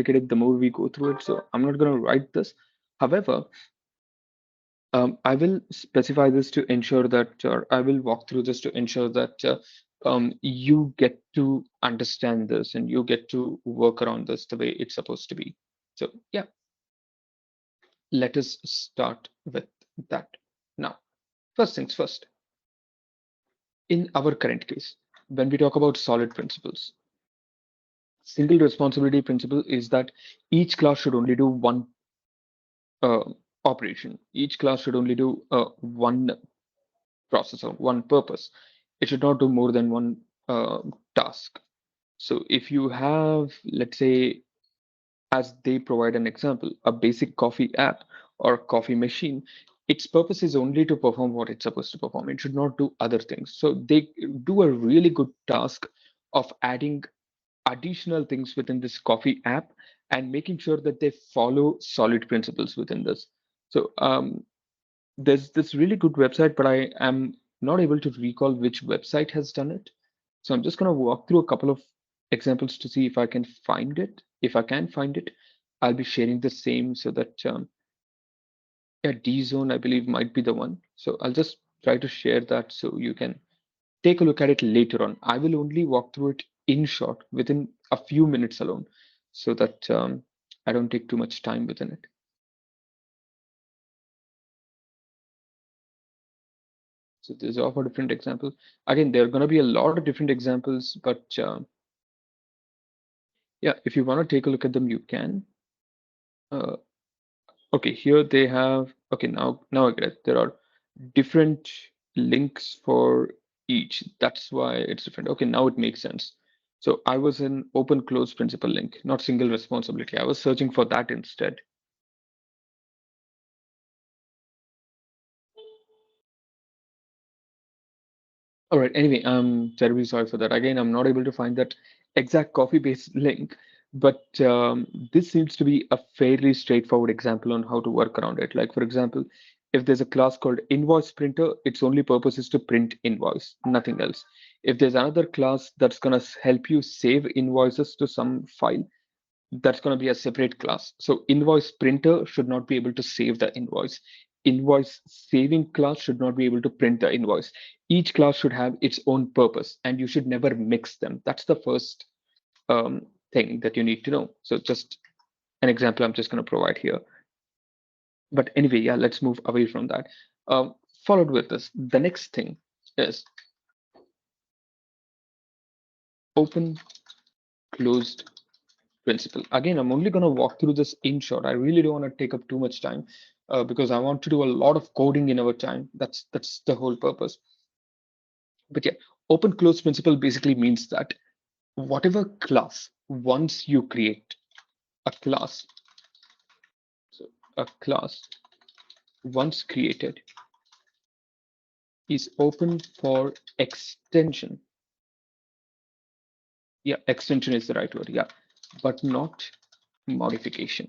complicated the more we go through it. So I'm not going to write this. However, I will specify this to ensure that, or I will walk through this to ensure that you get to understand this and you get to work around this the way it's supposed to be. So yeah, let us start with that. Now, first things first, in our current case, when we talk about solid principles, single responsibility principle is that each class should only do one uh, operation. Each class should only do one process or one purpose. It should not do more than one task. So if you have, let's say, as they provide an example, a basic coffee app or coffee machine, its purpose is only to perform what it's supposed to perform. It should not do other things. So they do a really good task of adding additional things within this coffee app and making sure that they follow solid principles within this. So there's this really good website, but I am not able to recall which website has done it. So I'm just going to walk through a couple of examples to see if I can find it. If I can find it, I'll be sharing the same so that yeah, D zone, I believe, might be the one. So I'll just try to share that so you can take a look at it later on. I will only walk through it in short within a few minutes alone so that I don't take too much time within it. So these are for different examples. Again, there are going to be a lot of different examples, but yeah, if you want to take a look at them, you can. Uh, okay, here they have, okay, now I get it. There are different links for each. That's why it's different. Okay, now it makes sense. So I was in open close principle link, not single responsibility. I was searching for that instead. All right. Anyway, I'm terribly sorry for that. Again, I'm not able to find that exact copy-paste link, but this seems to be a fairly straightforward example on how to work around it. Like, for example, if there's a class called invoice printer, its only purpose is to print invoice, nothing else. If there's another class that's going to help you save invoices to some file, that's going to be a separate class. So invoice printer should not be able to save the invoice. Invoice saving class should not be able to print the invoice. Each class should have its own purpose and you should never mix them. That's the first thing that you need to know. So just an example I'm just going to provide here. But anyway, yeah, let's move away from that. Followed with this, the next thing is open closed principle. Again, I'm only going to walk through this in short. I really don't want to take up too much time because I want to do a lot of coding in our time. That's the whole purpose. But yeah, open close principle basically means that whatever class, once you create a class, so a class once created is open for extension. Yeah, extension is the right word. Yeah, but not modification.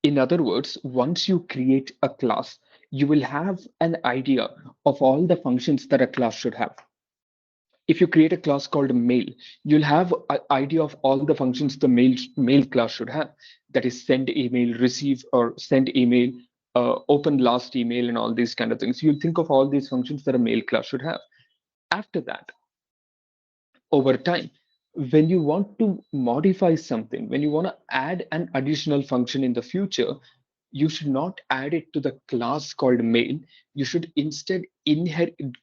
In other words, once you create a class, you will have an idea of all the functions that a class should have. If you create a class called mail, you'll have an idea of all the functions the mail class should have. That is send email, receive or send email, open last email, and all these kind of things. You'll think of all these functions that a mail class should have. After that, over time, when you want to modify something, when you want to add an additional function in the future, you should not add it to the class called mail. You should instead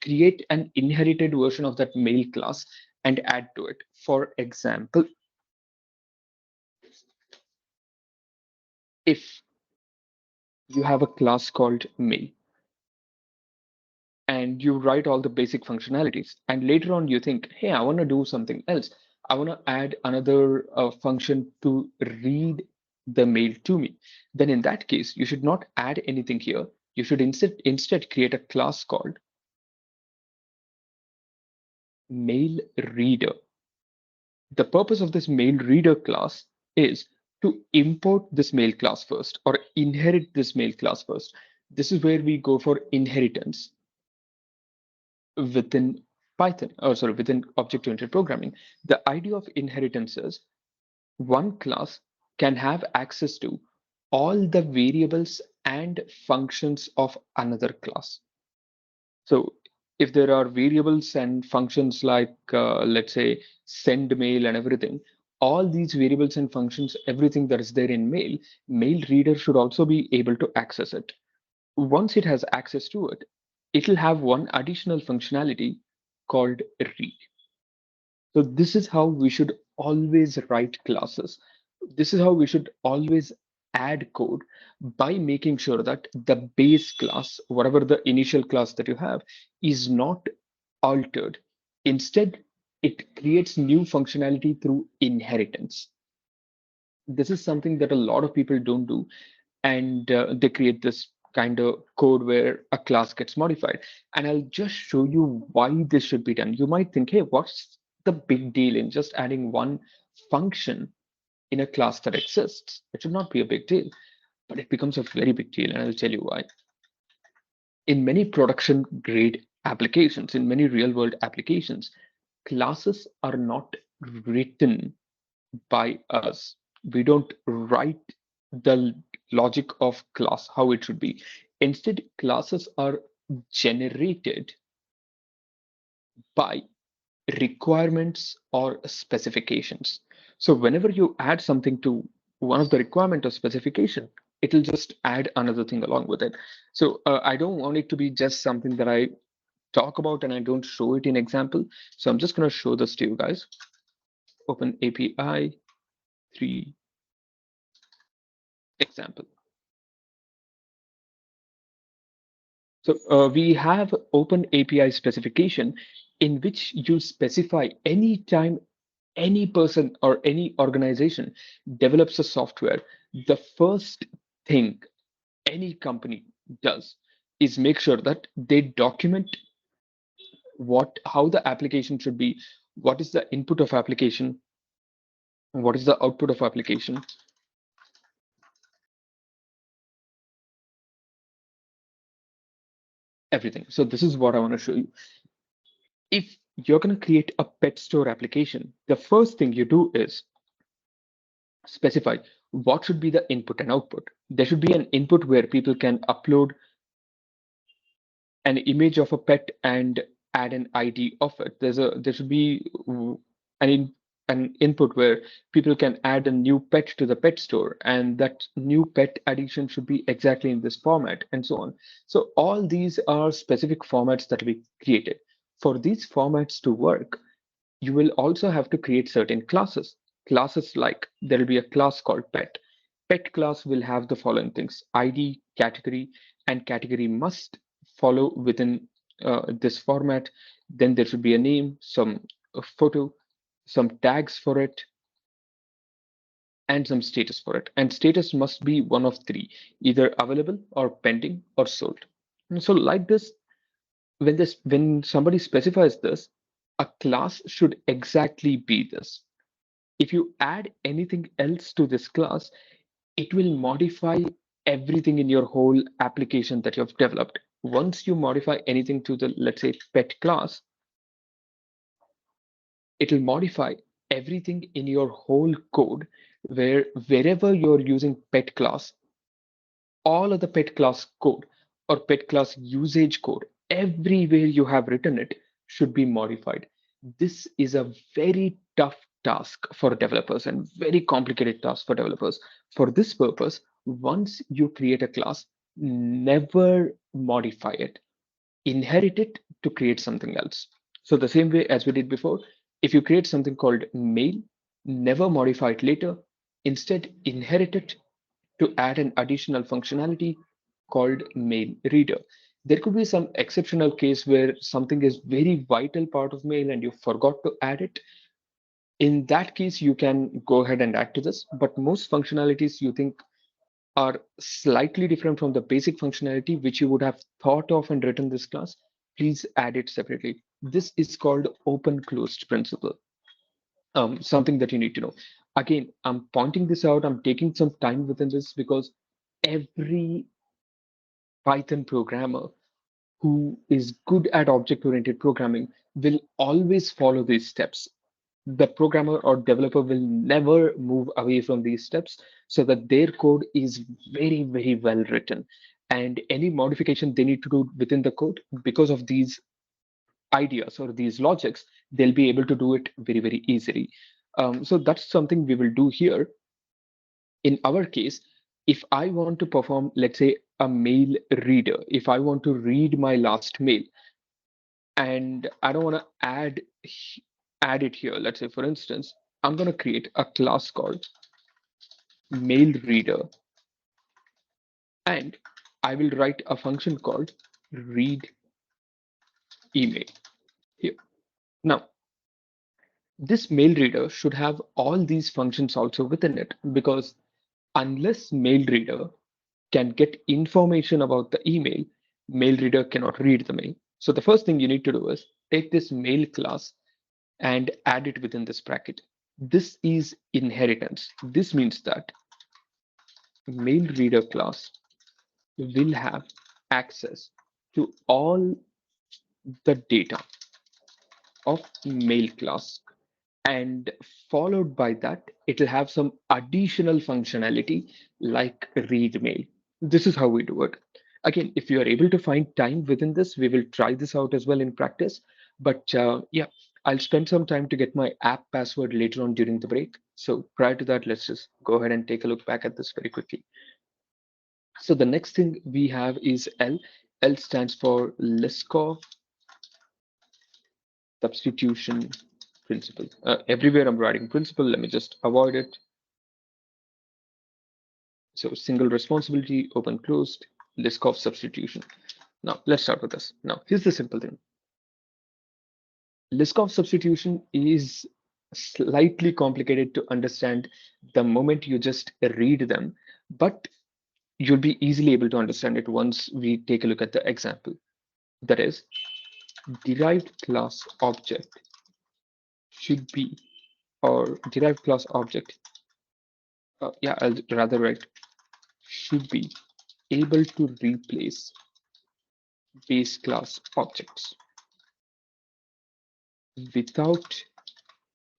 create an inherited version of that mail class and add to it. For example, if you have a class called mail and you write all the basic functionalities, and later on you think, hey, I want to do something else. I want to add another function to read the mail to me. Then in that case, you should not add anything here. You should instead create a class called mail reader. The purpose of this mail reader class is to import this mail class first or inherit this mail class first. This is where we go for inheritance within Python, or sorry, within object-oriented programming. The idea of inheritance is one class can have access to all the variables and functions of another class. So if there are variables and functions like, let's say, send mail and everything, all these variables and functions, everything that is there in mail reader should also be able to access it. Once it has access to it, it'll have one additional functionality called read. So this is how we should always write classes. This is how we should always add code, by making sure that the base class, whatever the initial class that you have, is not altered. Instead, it creates new functionality through inheritance. This is something that a lot of people don't do, and they create this kind of code where a class gets modified. And I'll just show you why this should be done. You might think, hey, what's the big deal in just adding one function in a class that exists? It should not be a big deal, but it becomes a very big deal, and I'll tell you why. In many production grade applications, in many real world applications, classes are not written by us. We don't write the logic of class how it should be. Instead, classes are generated by requirements or specifications. So whenever you add something to one of the requirement or specification, it'll just add another thing along with it. So I don't want it to be just something that I talk about and I don't show it in example. So I'm just going to show this to you guys. Open API 3 example. So we have open API specification in which you specify any time any person or any organization develops a software, the first thing any company does is make sure that they document how the application should be, what is the input of application, what is the output of application, everything. So this is what I want to show you. If you're going to create a pet store application, the first thing you do is specify what should be the input and output. There should be an input where people can upload an image of a pet and add an ID of it. There should be an input where people can add a new pet to the pet store, and that new pet addition should be exactly in this format, and so on. So all these are specific formats that we created. For these formats to work, you will also have to create certain classes. Classes like there will be a class called pet. Pet class will have the following things: ID, category, and category must follow within this format. Then there should be a name, a photo, some tags for it, and some status for it. And status must be one of three, either available or pending or sold. And so like this, when somebody specifies this, a class should exactly be this. If you add anything else to this class, it will modify everything in your whole application that you've developed. Once you modify anything to the, let's say, pet class, it will modify everything in your whole code, where wherever you're using pet class, all of the pet class code or pet class usage code, everywhere you have written it, should be modified. This is a very tough task for developers and very complicated task for developers. For this purpose, once you create a class, never modify it. Inherit it to create something else. So the same way as we did before, if you create something called mail, never modify it later. Instead, inherit it to add an additional functionality called mail reader. There could be some exceptional case where something is very vital part of mail and you forgot to add it. In that case, you can go ahead and add to this, but most functionalities you think are slightly different from the basic functionality which you would have thought of and written this class, please add it separately. This is called open closed principle. Something that you need to know. Again, I'm pointing this out, I'm taking some time within this because every Python programmer who is good at object-oriented programming will always follow these steps. the programmer or developer will never move away from these steps so that their code is very, very well written. And any modification they need to do within the code, because of these ideas or these logics, they'll be able to do it very, very easily. So that's something we will do here. In our case, if I want to perform, let's say, a mail reader, if I want to read my last mail and I don't want to add it here, let's say, for instance, I'm going to create a class called mail reader, and I will write a function called read email here. Now, this mail reader should have all these functions also within it, because unless mail reader can get information about the email, mail reader cannot read the mail. So the first thing you need to do is take this mail class and add it within this bracket. This is inheritance. This means that mail reader class will have access to all the data of mail class, and followed by that it'll have some additional functionality like read mail. This is how we do it. Again, if you are able to find time within this, we will try this out as well in practice. But yeah, I'll spend some time to get my app password later on during the break. So prior to that, let's just go ahead and take a look back at this very quickly. So the next thing we have is L. L stands for Liskov substitution principle. Everywhere I'm writing principle, let me just avoid it. So single responsibility, open closed, Liskov substitution. Now let's start with this. Now here's the simple thing. Liskov substitution is slightly complicated to understand the moment you just read them, but you'll be easily able to understand it once we take a look at the example. That is, derived class object should be, or derived class object, yeah, I'll rather write should be able to replace base class objects without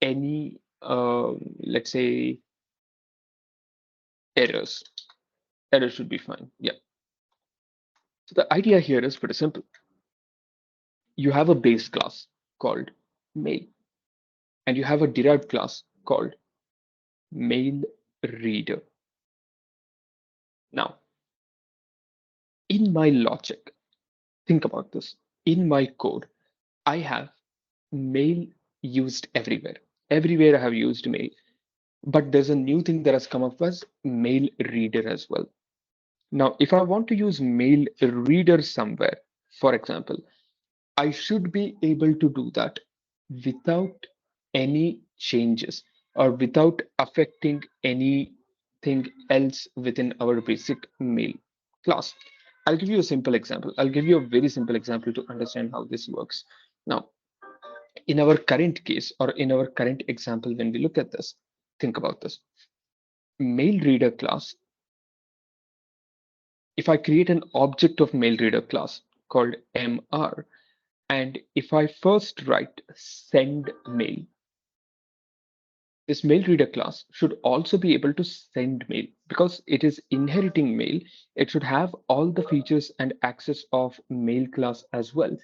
any, let's say, errors. Errors should be fine. Yeah. So the idea here is pretty simple. You have a base class called mail, and you have a derived class called mail reader. Now, in my logic, think about this. In my code, I have mail used everywhere. Everywhere I have used mail, but there's a new thing that has come up as mail reader as well. Now, if I want to use mail reader somewhere, for example, I should be able to do that without any changes or without affecting anything else within our basic mail class. I'll give you a simple example. I'll give you a very simple example to understand how this works. Now, in our current case or in our current example, when we look at this, think about this. Mail reader class, if I create an object of mail reader class called MR, and if I first write send mail, this mail reader class should also be able to send mail because it is inheriting mail. It should have all the features and access of mail class as well,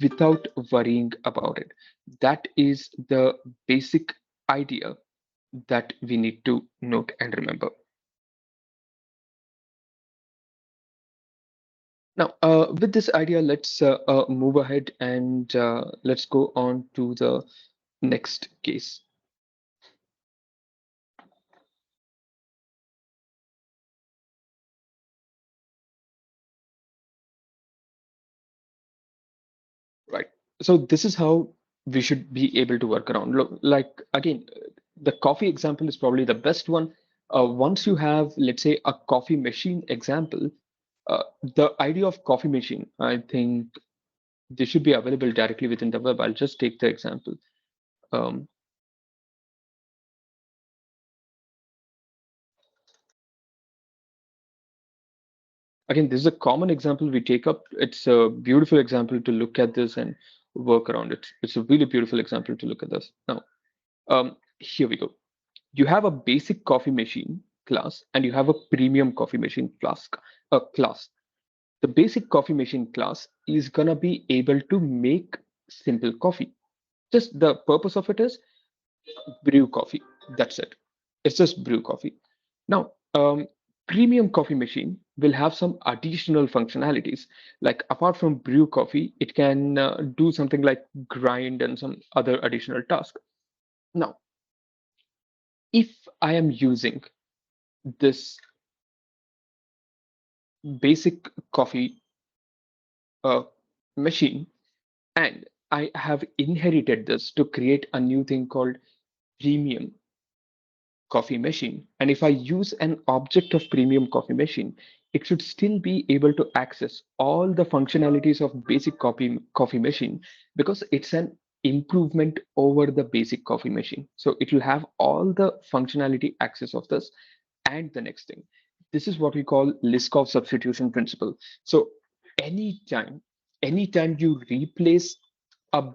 without worrying about it. That is the basic idea that we need to note and remember. Now, with this idea, let's move ahead and let's go on to the next case. Right. So this is how we should be able to work around. Look, like again, the coffee example is probably the best one. Once you have, let's say, a coffee machine example, the idea of coffee machine, I think this should be available directly within the web. I'll just take the example. Um, Again, this is a common example we take up. It's a beautiful example to look at this and work around it. It's a really beautiful example to look at this. Now, Here we go. You have a basic coffee machine class and you have a premium coffee machine class. The basic coffee machine class is gonna be able to make simple coffee. Just the purpose of it is brew coffee. That's it. It's just brew coffee. Now, premium coffee machine will have some additional functionalities. Like apart from brew coffee, it can do something like grind and some other additional task. Now, if I am using this basic coffee uh, machine and I have inherited this to create a new thing called premium coffee machine. And if I use an object of premium coffee machine, it should still be able to access all the functionalities of basic coffee machine because it's an improvement over the basic coffee machine. So it will have all the functionality access of this. And the next thing, this is what we call Liskov substitution principle. So anytime, anytime you replace a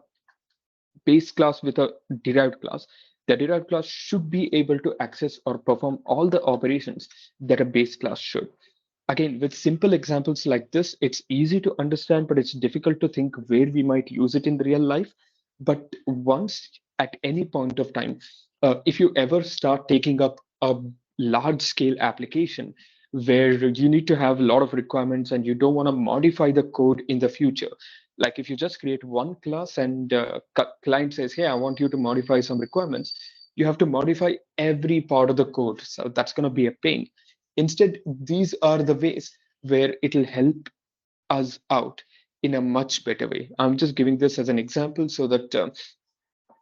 base class with a derived class, the derived class should be able to access or perform all the operations that a base class should. Again, with simple examples like this, it's easy to understand, but it's difficult to think where we might use it in real life. But once at any point of time, if you ever start taking up a large scale application where you need to have a lot of requirements and you don't want to modify the code in the future, like if you just create one class and client says, hey, I want you to modify some requirements, you have to modify every part of the code. So that's going to be a pain. Instead, these are the ways where it'll help us out in a much better way. I'm just giving this as an example so that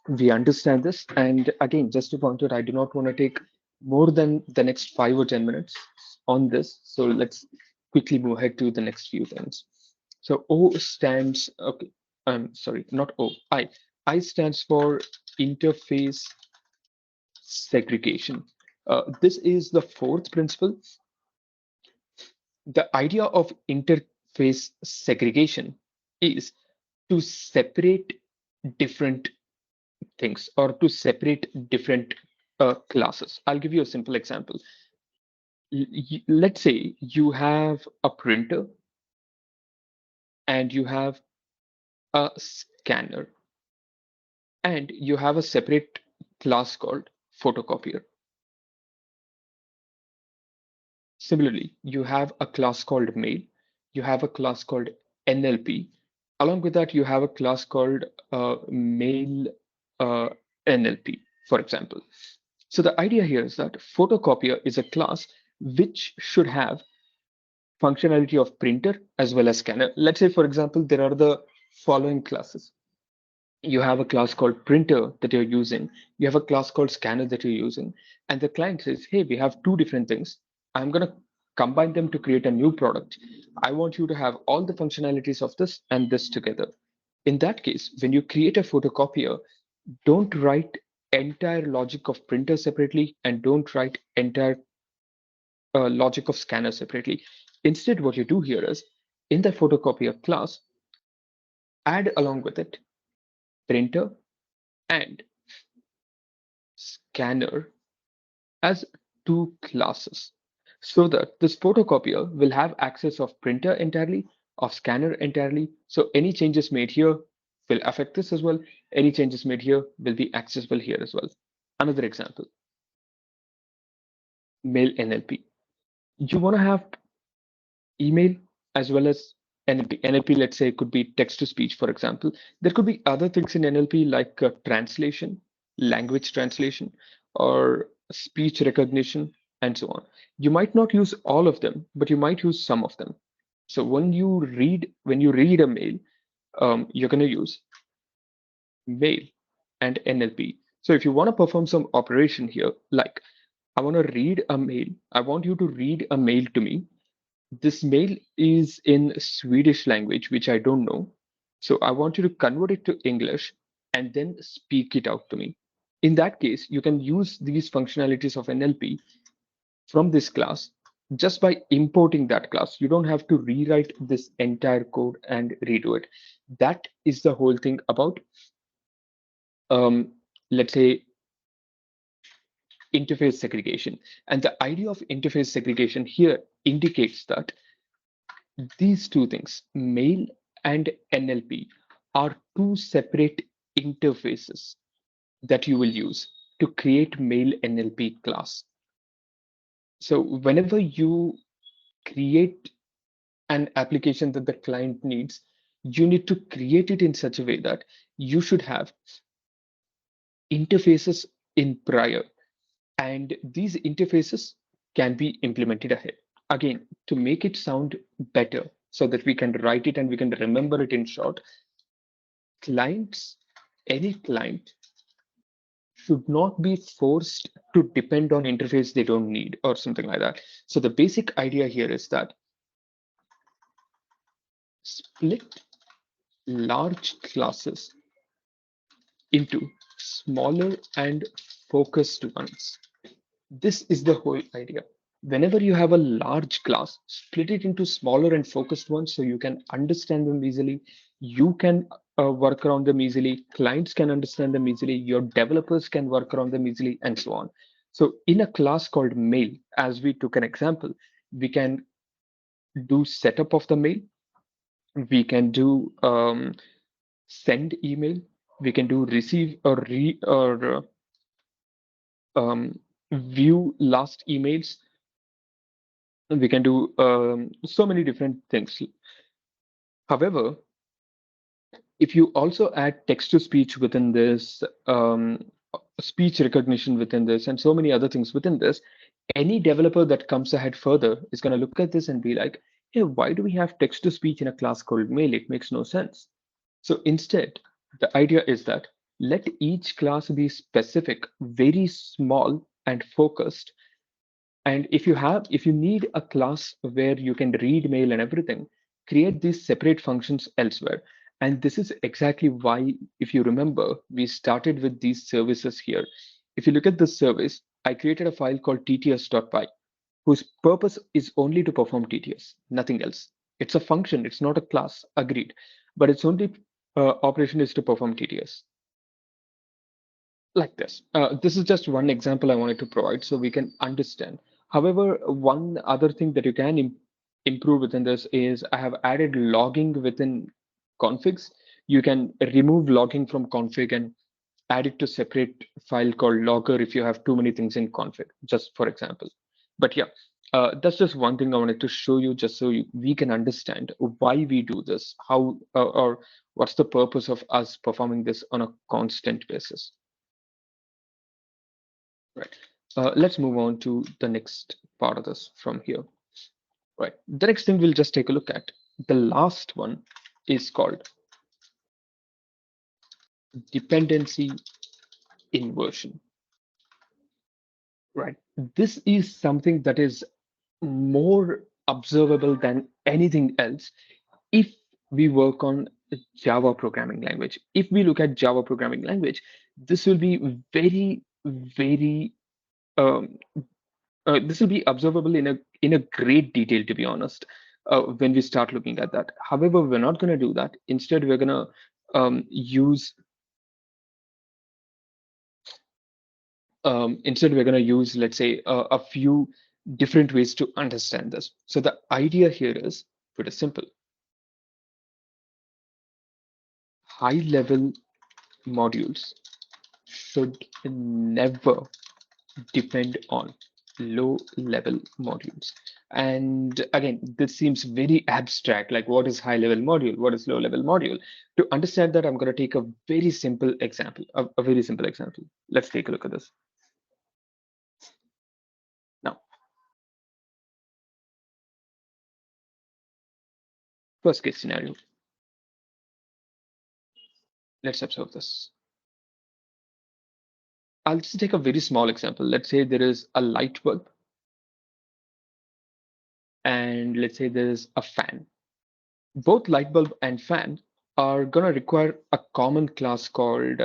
we understand this. And again, just to point out, I do not want to take more than the next 5 or 10 minutes on this. So let's quickly move ahead to the next few things. So O stands, okay, I'm sorry, not O, I. I stands for interface segregation. This is the fourth principle. The idea of interface segregation is to separate different things or to separate different classes. I'll give you a simple example. Let's say you have a printer and you have a scanner and you have a separate class called photocopier. Similarly, you have a class called mail, you have a class called NLP. Along with that, you have a class called mail uh, NLP, for example. So the idea here is that photocopier is a class which should have functionality of printer as well as scanner. Let's say, for example, there are the following classes. You have a class called printer that you're using. You have a class called scanner that you're using. And the client says, hey, we have two different things. I'm going to combine them to create a new product. I want you to have all the functionalities of this and this together. In that case, when you create a photocopier, don't write entire logic of printer separately and don't write entire logic of scanner separately. Instead, what you do here is in the photocopier class, add along with it printer and scanner as two classes so that this photocopier will have access of printer entirely, of scanner entirely. So any changes made here will affect this as well. Any changes made here will be accessible here as well. Another example, mail NLP. You want to have email as well as NLP. NLP, let's say, could be text to speech, for example. There could be other things in NLP like translation, language translation, or speech recognition, and so on. You might not use all of them, but you might use some of them. So when you read a mail, you're going to use mail and NLP. So if you want to perform some operation here, like I want to read a mail, I want you to read a mail to me. This mail is in Swedish language, which I don't know. So I want you to convert it to English and then speak it out to me. In that case, you can use these functionalities of NLP from this class just by importing that class. You don't have to rewrite this entire code and redo it. That is the whole thing about, um, let's say, interface segregation. And the idea of interface segregation here indicates that these two things, mail and NLP, are two separate interfaces that you will use to create mail NLP class. So whenever you create an application that the client needs, you need to create it in such a way that you should have interfaces in prior, and these interfaces can be implemented ahead. Again, to make it sound better so that we can write it and we can remember it in short, clients, any client should not be forced to depend on interface they don't need or something like that. So the basic idea here is that split large classes into smaller and focused ones. This is the whole idea. Whenever you have a large class, split it into smaller and focused ones so you can understand them easily. You can work around them easily. Clients can understand them easily. Your developers can work around them easily, and so on. So, in a class called mail, as we took an example, we can do setup of the mail. We can do send email. We can do receive or view last emails. We can do so many different things. However, if you also add text to speech within this, speech recognition within this, and so many other things within this, any developer that comes ahead further is going to look at this and be like, hey, why do we have text to speech in a class called mail? It makes no sense. So instead, the idea is that let each class be specific, very small and focused. And if you need a class where you can read mail and everything, create these separate functions elsewhere. And this is exactly why, if you remember, we started with these services here. If you look at this service, I created a file called tts.py, whose purpose is only to perform TTS, nothing else. It's a function, it's not a class, agreed. But its only operation is to perform TTS. Like this. This is just one example I wanted to provide so we can understand. However, one other thing that you can improve within this is I have added logging within configs. You can remove logging from config and add it to separate file called logger if you have too many things in config, just for example. But yeah, that's just one thing I wanted to show you just so we can understand why we do this, how or what's the purpose of us performing this on a constant basis. Right. Let's move on to the next part of this from here. Right. The next thing we'll just take a look at. The last one is called dependency inversion. Right. This is something that is more observable than anything else if we work on Java programming language. If we look at Java programming language, this will be very um, this will be observable in a great detail, to be honest, when we start looking at that. However, we're not going to do that. Instead, we're going to use let's say, a few different ways to understand this. So the idea here is pretty simple. High-level modules should never depend on low level modules. And again, this seems very abstract, like what is high level module, what is low level module? To understand that, I'm going to take a very simple example, a very simple example. Let's take a look at this. Now, first case scenario, let's observe this. I'll just take a very small example. Let's say there is a light bulb, and let's say there's a fan. Both light bulb and fan are going to require a common class called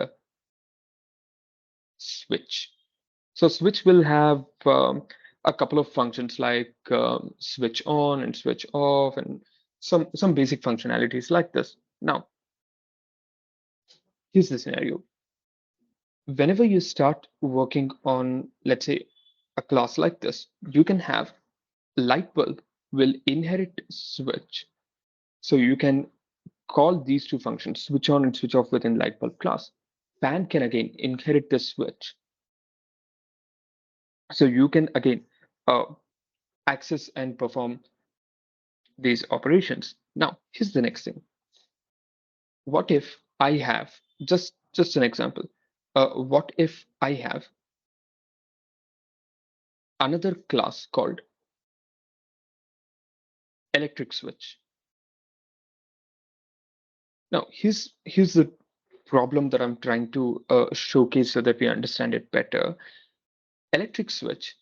switch. So switch will have a couple of functions like switch on and switch off and some basic functionalities like this. Now, here's the scenario. whenever you start working on, let's say, a class like this, you can have light bulb will inherit switch. So you can call these two functions, switch on and switch off within light bulb class. Fan can again inherit the switch. So you can again uh, access and perform these operations. Now, here's the next thing. What if I have just an example? What if I have another class called electric switch? Now, here's the problem that I'm trying to showcase so that we understand it better. Electric switch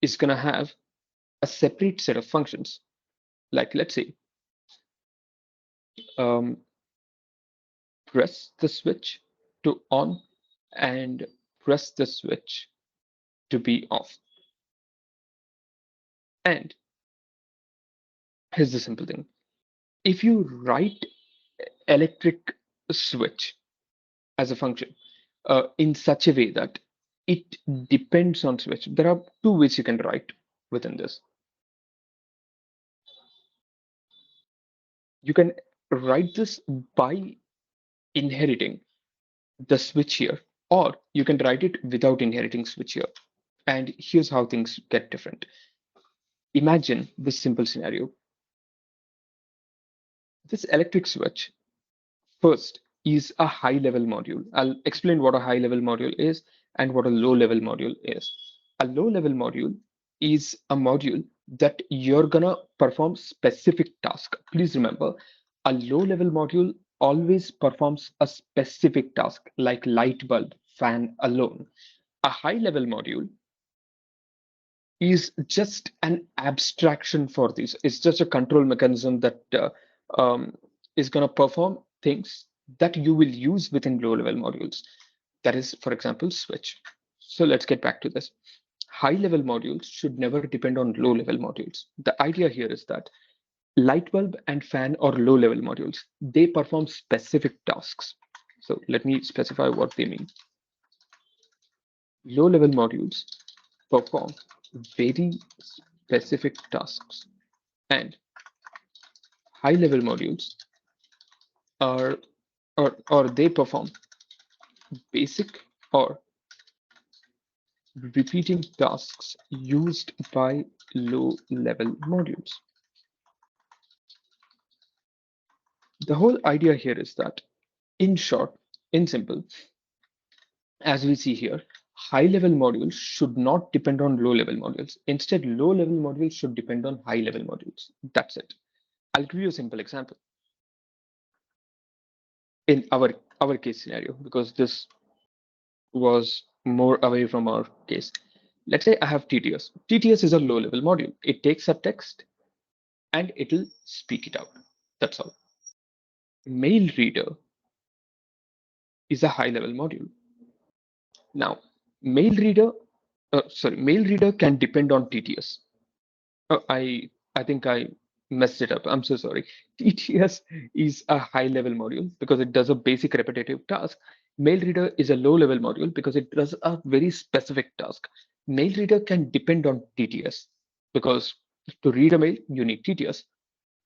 is going to have a separate set of functions. Like, let's say, um, press the switch to on and press the switch to be off. And here's the simple thing. If you write electric switch as a function in such a way that it depends on switch, there are two ways you can write within this. You can write this by inheriting the switch here, or you can write it without inheriting switch here. And here's how things get different. Imagine this simple scenario. This electric switch first is a high level module. I'll explain what a high level module is and what a low level module is. A low level module is a module that you're gonna perform specific task. Please remember, a low level module always performs a specific task like light bulb, fan alone. A high level module is just an abstraction for this. It's just a control mechanism that um, is going to perform things that you will use within low level modules. That is, for example, switch. So let's get back to this. High level modules should never depend on low level modules. The idea here is that light bulb and fan or low level modules, they perform specific tasks. So let me specify what they mean. Low level modules perform very specific tasks, and high level modules are or they perform basic or repeating tasks used by low level modules. The whole idea here is that, in short, in simple, as we see here, high level modules should not depend on low level modules. Instead, low level modules should depend on high level modules. That's it. I'll give you a simple example in our case scenario, because this was more away from our case. Let's say I have TTS. TTS is a low level module. It takes a text and it'll speak it out. That's all. Mail reader is a high level module. Now, mail reader, mail reader can depend on TTS. I think I messed it up. I'm so sorry. TTS is a high level module because it does a basic repetitive task. Mail reader is a low level module because it does a very specific task. Mail reader can depend on TTS because to read a mail, you need TTS.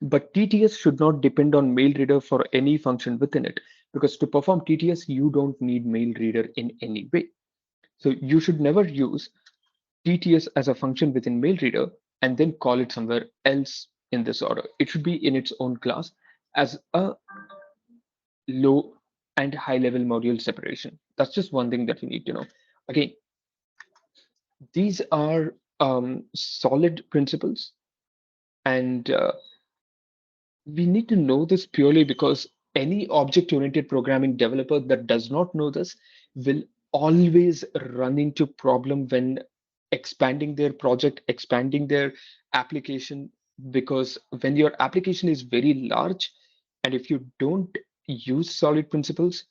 But TTS should not depend on mail reader for any function within it, because to perform TTS, you don't need mail reader in any way. So you should never use TTS as a function within mail reader and then call it somewhere else in this order. It should be in its own class as a low and high level module separation. That's just one thing that you need to know. Again, these are solid principles, and we need to know this purely because any object-oriented programming developer that does not know this will always run into problem when expanding their project, expanding their application, because when your application is very large and if you don't use solid principles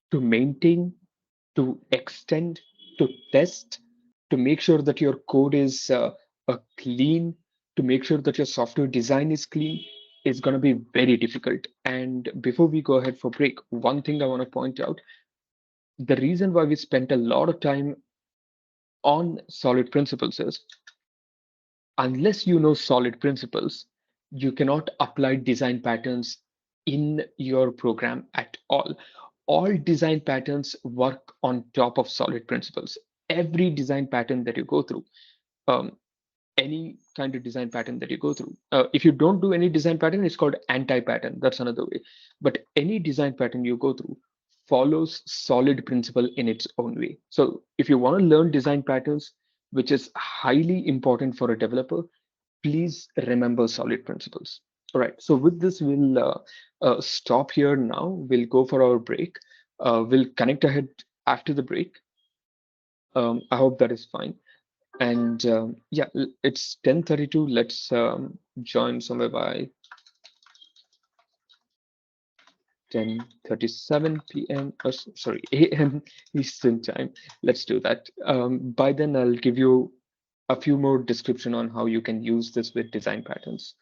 to maintain, to extend, to test, to make sure that your code is clean, to make sure that your software design is clean, is going to be very difficult. And before we go ahead for break, one thing I want to point out, the reason why we spent a lot of time on solid principles is unless you know solid principles, you cannot apply design patterns in your program at all. All design patterns work on top of solid principles. Every design pattern that you go through, um, any kind of design pattern that you go through. If you don't do any design pattern, it's called anti-pattern. That's another way. But any design pattern you go through follows solid principle in its own way. So if you want to learn design patterns, which is highly important for a developer, please remember solid principles. All right. So with this, we'll stop here now. We'll go for our break. We'll connect ahead after the break. I hope that is fine. And yeah, it's 10:32. Let's join somewhere by 10:37 p.m. Sorry, a.m. Eastern time. Let's do that. By then, I'll give you a few more description on how you can use this with design patterns,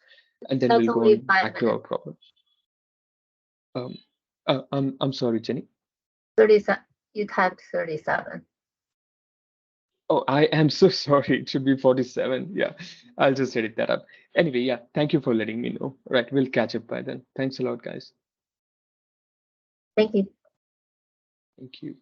and then That's we'll go only on back to 5 minutes. our problem. Um, I'm sorry, Jenny. 37. You typed 37. Oh, I am so sorry. It should be 47. Yeah, I'll just edit that up. Anyway, yeah, thank you for letting me know. Right, we'll catch up by then. Thanks a lot, guys. Thank you. Thank you.